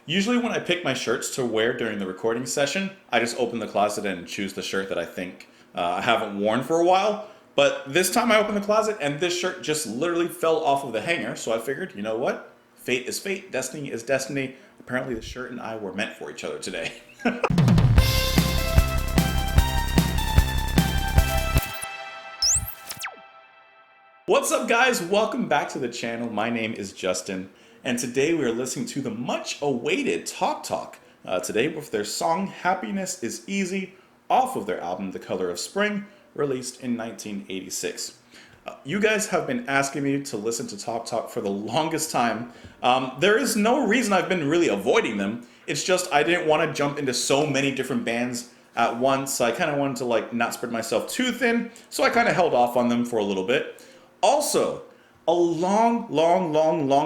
Usually when I pick my shirts to wear during the recording session, I just open the closet and choose the shirt that I think I haven't worn for a while. But this time I opened the closet and this shirt just literally fell off of the hanger, so I figured, you know what? Fate is fate, destiny is destiny. Apparently the shirt and I were meant for each other today. What's up guys? Welcome back to the channel. My name is Justin, and today we are listening to the much awaited Talk Talk. Today with their song Happiness is Easy off of their album The Color of Spring, released in 1986. You guys have been asking me to listen to Talk Talk for the longest time. There is no reason I've been really avoiding them. It's just I didn't want to jump into so many different bands at once. I kind of wanted to not spread myself too thin, so I kind of held off on them for a little bit. Also, a long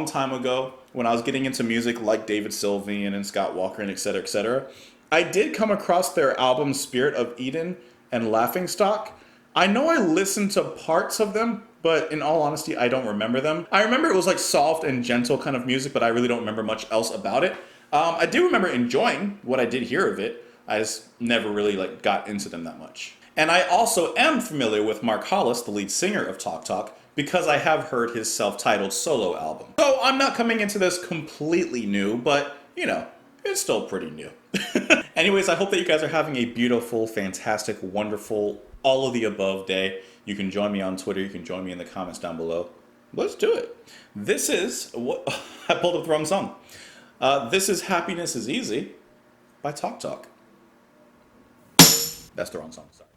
time ago, when I was getting into music like David Sylvian and Scott Walker and etc., I did come across their album Spirit of Eden and Laughingstock. I know I listened to parts of them, but in all honesty, I don't remember them. I remember it was like soft and gentle kind of music, but I really don't remember much else about it. I do remember enjoying what I did hear of it. I just never really got into them that much. And I also am familiar with Mark Hollis, the lead singer of Talk Talk, because I have heard his self-titled solo album. So I'm not coming into this completely new, but you know, it's still pretty new. Anyways, I hope that you guys are having a beautiful, fantastic, wonderful, all of the above day. You can join me on Twitter, you can join me in the comments down below. Let's do it. This is what I pulled up the wrong song. This is Happiness is Easy by Talk Talk. That's the wrong song, sorry.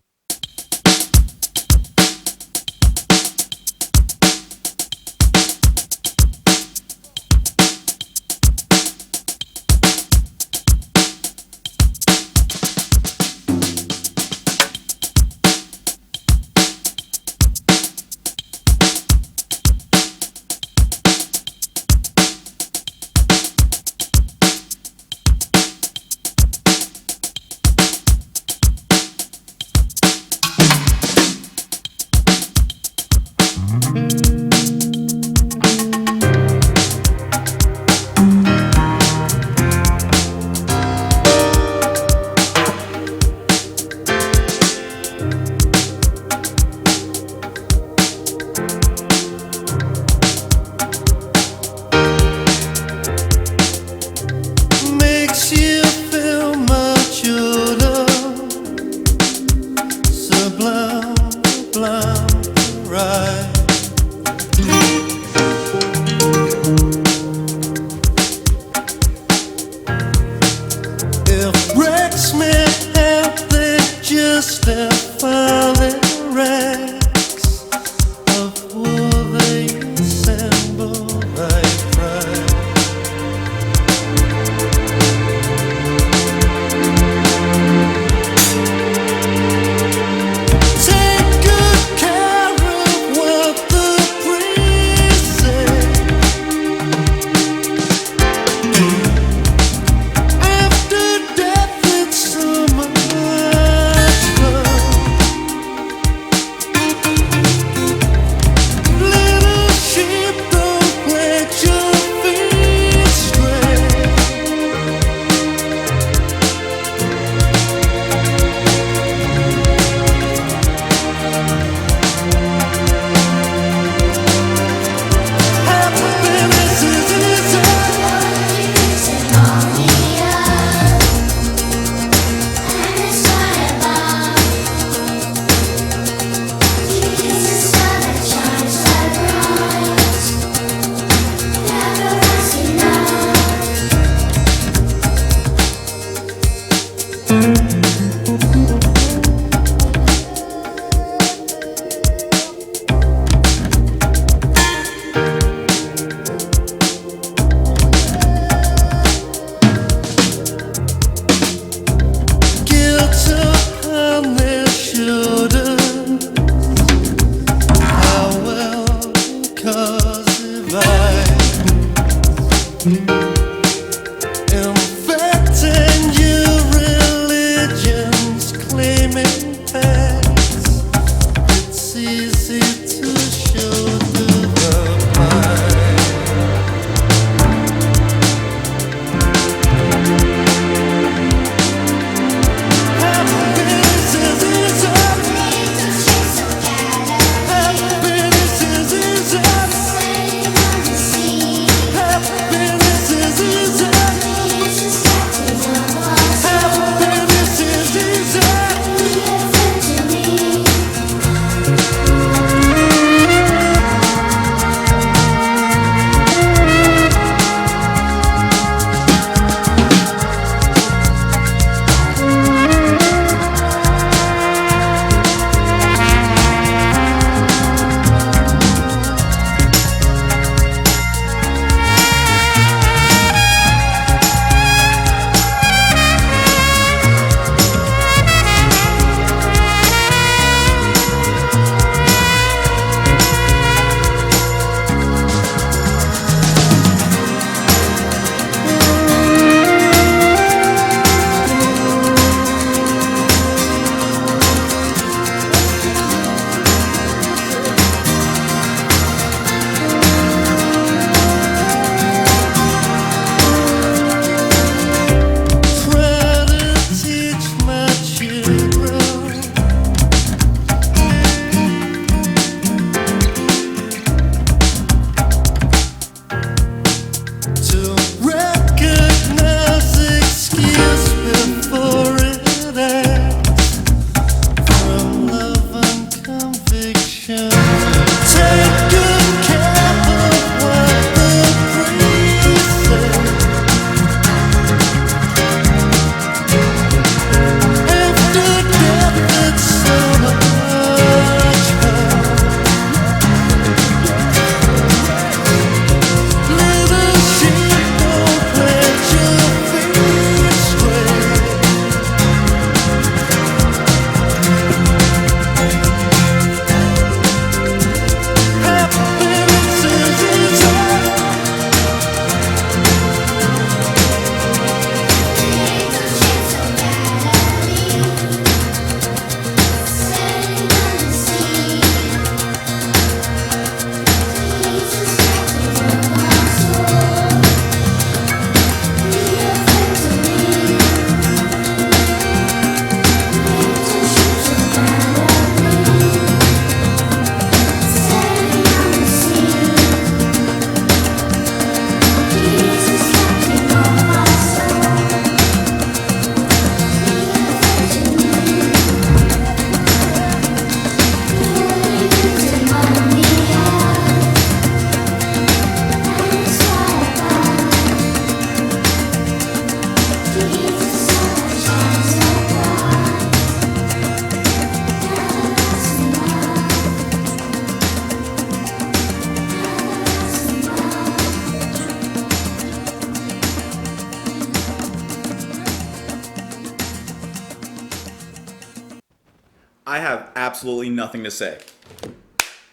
I have absolutely nothing to say.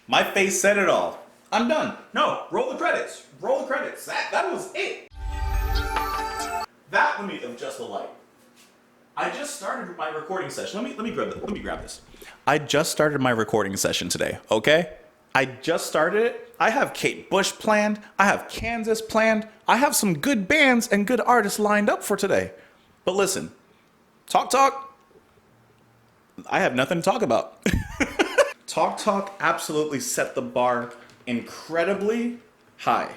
My face said it all. I'm done. No, roll the credits. Roll the credits. That was it. Let me adjust the light. I just started my recording session. Let me grab this. I just started my recording session today, okay? I just started it. I have Kate Bush planned. I have Kansas planned. I have some good bands and good artists lined up for today. But listen, talk. I have nothing to talk about. Talk absolutely set the bar incredibly high.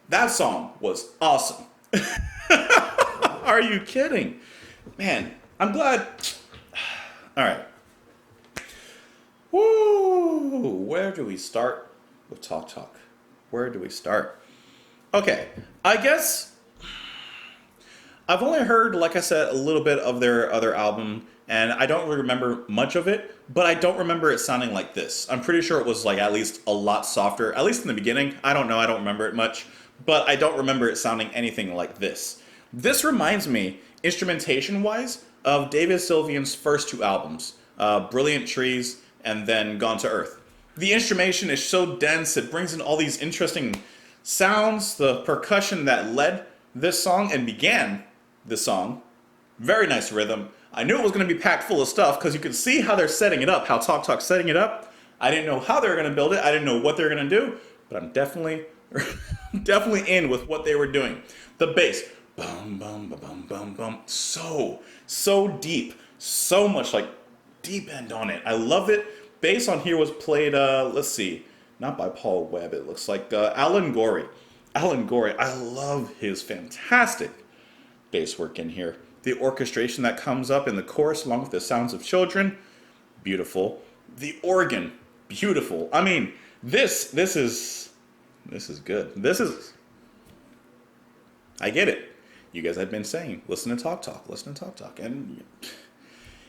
That song was awesome. Are you kidding? Man, I'm glad. All right. Woo! Where do we start with Talk? Where do we start? Okay, I guess I've only heard, like I said, a little bit of their other album, and I don't really remember much of it, but I don't remember it sounding like this. I'm pretty sure it was like at least a lot softer, at least in the beginning. I don't know, I don't remember it much, but I don't remember it sounding anything like this. This reminds me, instrumentation-wise, of David Sylvian's first two albums, Brilliant Trees and then Gone to Earth. The instrumentation is so dense, it brings in all these interesting sounds, the percussion that led this song and began this song. Very nice rhythm. I knew it was going to be packed full of stuff because you could see how they're setting it up, how Talk's setting it up. I didn't know how they were going to build it. I didn't know what they were going to do, but I'm definitely in with what they were doing. The bass, bum, bum, bum, bum, bum, bum. So deep. So much like deep end on it. I love it. Bass on here was played, let's see, not by Paul Webb. It looks like Alan Gorey. Alan Gorey, I love his fantastic bass work in here. The orchestration that comes up in the chorus along with the sounds of children, beautiful. The organ, beautiful. I mean, this is good. I get it. You guys have been saying, listen to Talk, and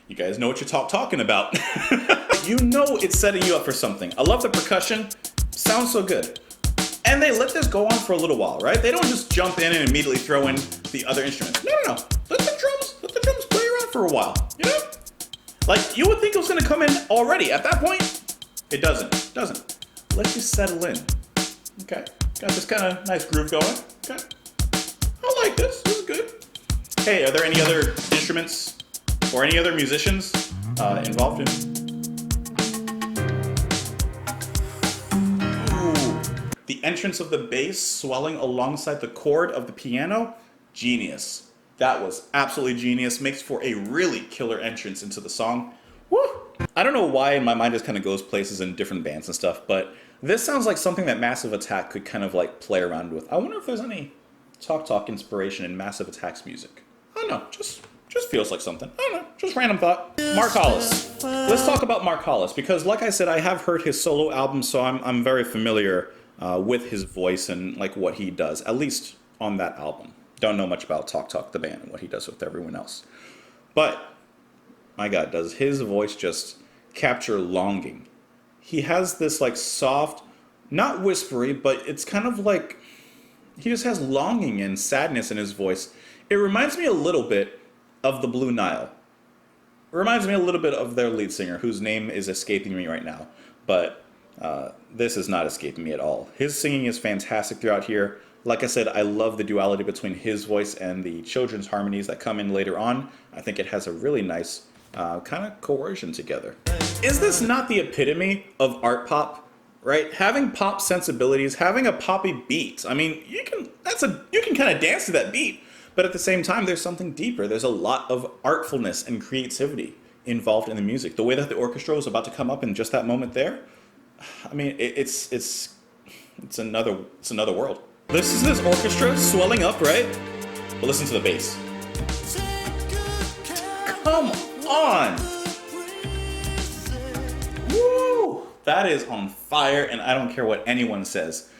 you guys know what you're talking about. You know it's setting you up for something. I love the percussion. Sounds so good. And they let this go on for a little while, right? They don't just jump in and immediately throw in the other instruments. No. Let the drums play around for a while, you know? Like, you would think it was gonna come in already. At that point, it doesn't. Let you settle in. Okay, got this kind of nice groove going. Okay, I like this. This is good. Hey, are there any other instruments or any other musicians involved in? The entrance of the bass swelling alongside the chord of the piano, genius. That was absolutely genius. Makes for a really killer entrance into the song. Woo! I don't know why my mind just kind of goes places in different bands and stuff, but this sounds like something that Massive Attack could kind of like play around with. I wonder if there's any Talk inspiration in Massive Attack's music. I don't know, just feels like something. I don't know, just random thought. Mark Hollis. Let's talk about Mark Hollis, because like I said, I have heard his solo album, so I'm very familiar with his voice and like what he does, at least on that album. Don't know much about Talk the band and what he does with everyone else. But, my God, does his voice just capture longing. He has this like soft, not whispery, but it's kind of like, he just has longing and sadness in his voice. It reminds me a little bit of the Blue Nile. It reminds me a little bit of their lead singer, whose name is escaping me right now. But this is not escaping me at all. His singing is fantastic throughout here. Like I said, I love the duality between his voice and the children's harmonies that come in later on. I think it has a really nice kind of coercion together. Is this not the epitome of art pop? Right? Having pop sensibilities, having a poppy beat. I mean, you can kind of dance to that beat, but at the same time, there's something deeper. There's a lot of artfulness and creativity involved in the music. The way that the orchestra was about to come up in just that moment there, I mean, it's another world. This is this orchestra swelling up, right? But listen to the bass. Come on! Woo! That is on fire, and I don't care what anyone says.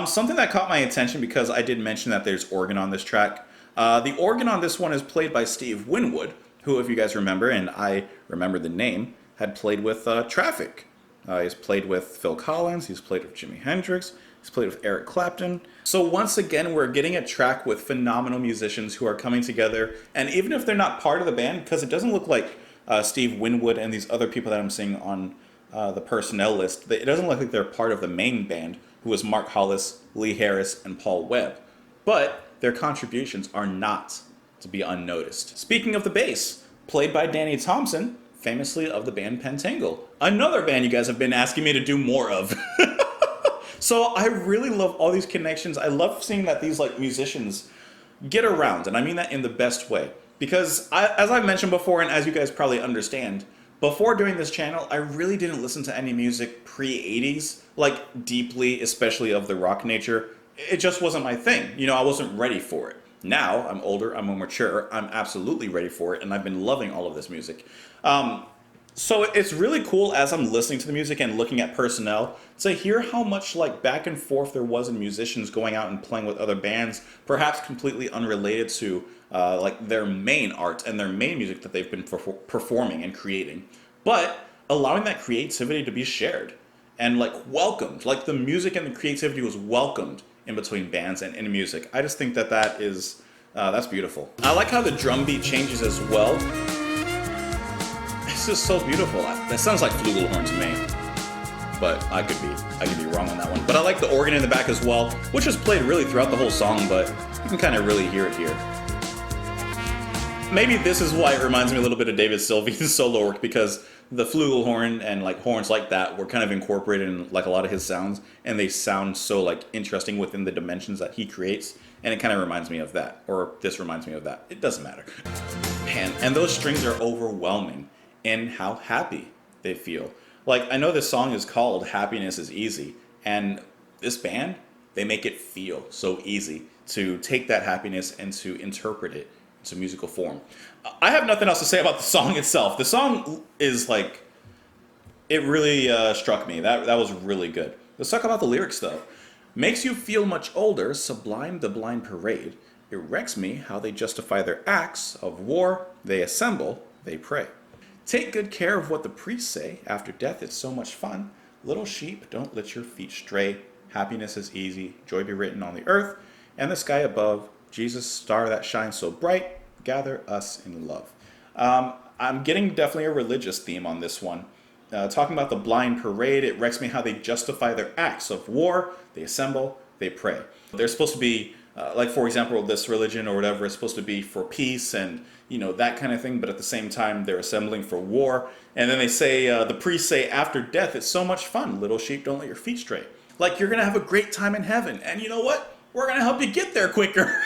Something that caught my attention, because I did mention that there's organ on this track. The organ on this one is played by Steve Winwood, who, if you guys remember, and I remember the name, had played with Traffic. He's played with Phil Collins, he's played with Jimi Hendrix, he's played with Eric Clapton. So once again, we're getting a track with phenomenal musicians who are coming together, and even if they're not part of the band, because it doesn't look like Steve Winwood and these other people that I'm seeing on the personnel list, it doesn't look like they're part of the main band, who is Mark Hollis, Lee Harris, and Paul Webb. But their contributions are not to be unnoticed. Speaking of the bass, played by Danny Thompson, famously of the band Pentangle. Another band you guys have been asking me to do more of. So I really love all these connections. I love seeing that these musicians get around, and I mean that in the best way. Because as I've mentioned before, and as you guys probably understand, before doing this channel, I really didn't listen to any music pre-80s, deeply, especially of the rock nature. It just wasn't my thing. I wasn't ready for it. Now, I'm older, I'm more mature, I'm absolutely ready for it, and I've been loving all of this music. So it's really cool as I'm listening to the music and looking at personnel to hear how much back and forth there was in musicians going out and playing with other bands, perhaps completely unrelated to their main art and their main music that they've been performing and creating, but allowing that creativity to be shared and welcomed. The music and the creativity was welcomed in between bands and in music. I just think that that's beautiful. I like how the drum beat changes as well. It's just so beautiful. That sounds like flugelhorn to me, but I could be wrong on that one. But I like the organ in the back as well, which is played really throughout the whole song, but you can kind of really hear it here. Maybe this is why it reminds me a little bit of David Sylvian's solo work, because the flugelhorn and horns like that were kind of incorporated in a lot of his sounds, and they sound so interesting within the dimensions that he creates, and it kind of reminds me of that, or this reminds me of that. It doesn't matter. Man, and those strings are overwhelming in how happy they feel. I know this song is called Happiness is Easy, and this band, they make it feel so easy to take that happiness and to interpret it into musical form. I have nothing else to say about the song itself. The song is it really struck me. That was really good. Let's talk about the lyrics though. Makes you feel much older, sublime the blind parade. It wrecks me how they justify their acts of war. They assemble, they pray. Take good care of what the priests say. After death, it's so much fun. Little sheep, don't let your feet stray. Happiness is easy. Joy be written on the earth and the sky above. Jesus, star that shines so bright. Gather us in love. I'm getting definitely a religious theme on this one. Talking about the blind parade, it wrecks me how they justify their acts of war. They assemble, they pray. They're supposed to be, for example, this religion or whatever is supposed to be for peace and that kind of thing, but at the same time they're assembling for war. And then they say, the priests say, after death it's so much fun. Little sheep, don't let your feet stray. You're gonna have a great time in heaven, and you know what? We're gonna help you get there quicker.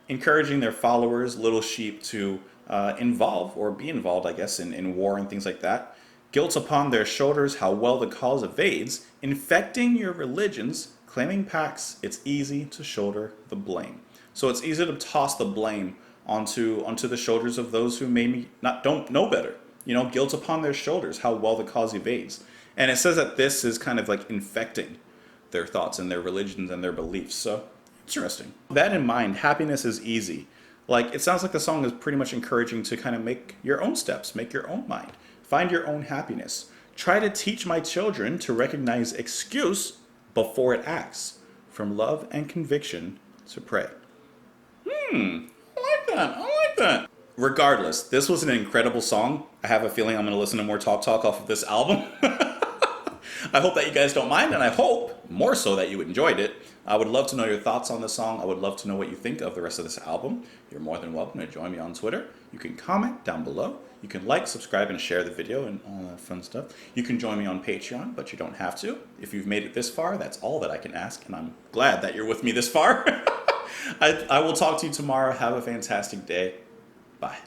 Encouraging their followers, little sheep, to be involved, I guess, in war and things like that. Guilt upon their shoulders, how well the cause evades. Infecting your religions, claiming pacts, it's easy to shoulder the blame. So it's easy to toss the blame onto the shoulders of those who maybe don't know better. Guilt upon their shoulders, how well the cause evades. And it says that this is kind of infecting their thoughts and their religions and their beliefs. So interesting. That in mind, happiness is easy. It sounds like the song is pretty much encouraging to kind of make your own steps, make your own mind, find your own happiness. Try to teach my children to recognize excuse before it acts, from love and conviction to pray. I like that. Regardless, this was an incredible song. I have a feeling I'm going to listen to more Talk off of this album. I hope that you guys don't mind, and I hope more so that you enjoyed it. I would love to know your thoughts on the song. I would love to know what you think of the rest of this album. You're more than welcome to join me on Twitter. You can comment down below. You can like, subscribe, and share the video and all that fun stuff. You can join me on Patreon, but you don't have to. If you've made it this far, that's all that I can ask, and I'm glad that you're with me this far. I will talk to you tomorrow. Have a fantastic day. Bye.